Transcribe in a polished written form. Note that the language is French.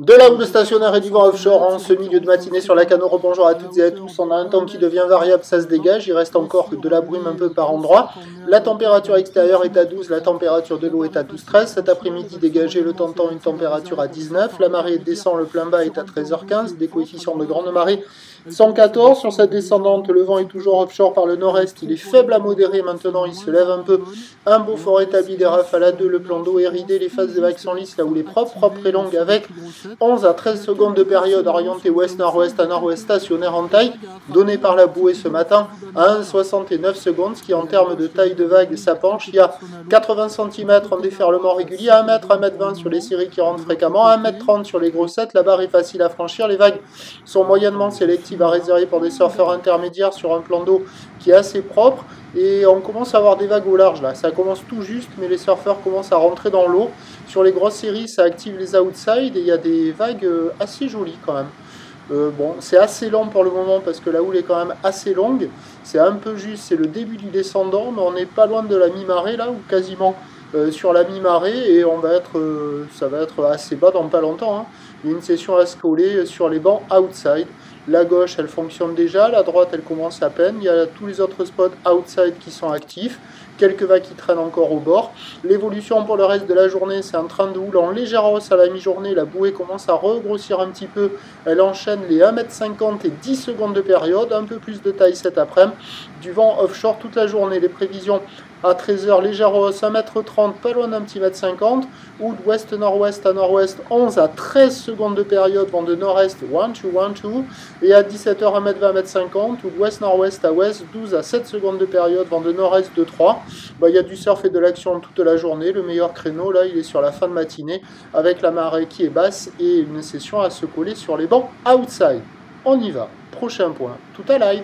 De la houle stationnaire et du vent offshore en ce milieu de matinée sur la Canot. Bonjour à toutes et à tous. On a un temps qui devient variable, ça se dégage. Il reste encore de la brume un peu par endroit. La température extérieure est à 12, la température de l'eau est à 12-13. Cet après-midi dégagé, le temps une température à 19. La marée descend, le plein bas est à 13h15. Des coefficients de grande marée 114. Sur cette descendante, le vent est toujours offshore par le nord-est. Il est faible à modéré maintenant, il se lève un peu. Un beau fort établi des rafales à 2. Le plan d'eau est ridé, les phases des vagues sont lisses là où les propres et longues avec 11 à 13 secondes de période orientée ouest-nord-ouest à nord-ouest stationnaire en taille, donnée par la bouée ce matin à 1,69 secondes, ce qui en termes de taille de vague, ça penche. Il y a 80 cm en déferlement régulier, 1 m, 1 m 20 sur les séries qui rentrent fréquemment, 1 m 30 sur les grossettes. La barre est facile à franchir, les vagues sont moyennement sélectives à réserver pour des surfeurs intermédiaires sur un plan d'eau qui est assez propre. Et on commence à avoir des vagues au large là, ça commence tout juste, mais les surfeurs commencent à rentrer dans l'eau. Sur les grosses séries, ça active les outsides et il y a des vagues assez jolies quand même. Bon, c'est assez lent pour le moment parce que la houle est quand même assez longue. C'est un peu juste, c'est le début du descendant, mais on n'est pas loin de la mi-marée là, ou quasiment sur la mi-marée, et on va être, ça va être assez bas dans pas longtemps. Hein. Il y a une session à se coller sur les bancs outside. La gauche, elle fonctionne déjà, la droite, elle commence à peine. Il y a tous les autres spots outside qui sont actifs. Quelques vagues qui traînent encore au bord. L'évolution pour le reste de la journée, c'est un train de houle en légère hausse à la mi-journée. La bouée commence à regrossir un petit peu. Elle enchaîne les 1,50 m et 10 secondes de période. Un peu plus de taille cet après-midi. Du vent offshore toute la journée. Les prévisions à 13h, légère hausse, 1,30 m, pas loin d'un petit 1,50 m. Houle ouest-nord-ouest à nord-ouest, 11 à 13 secondes de période, vent de nord-est, 1-2, 1-2. Et à 17h, 1,20 m, 1,50 m. Houle ouest-nord-ouest à ouest, 12 à 7 secondes de période, vent de nord-est, 2-3. Il y a du surf et de l'action toute la journée. Le meilleur créneau, là, il est sur la fin de matinée, avec la marée qui est basse et une session à se coller sur les bancs outside. On y va. Prochain point, tout à live.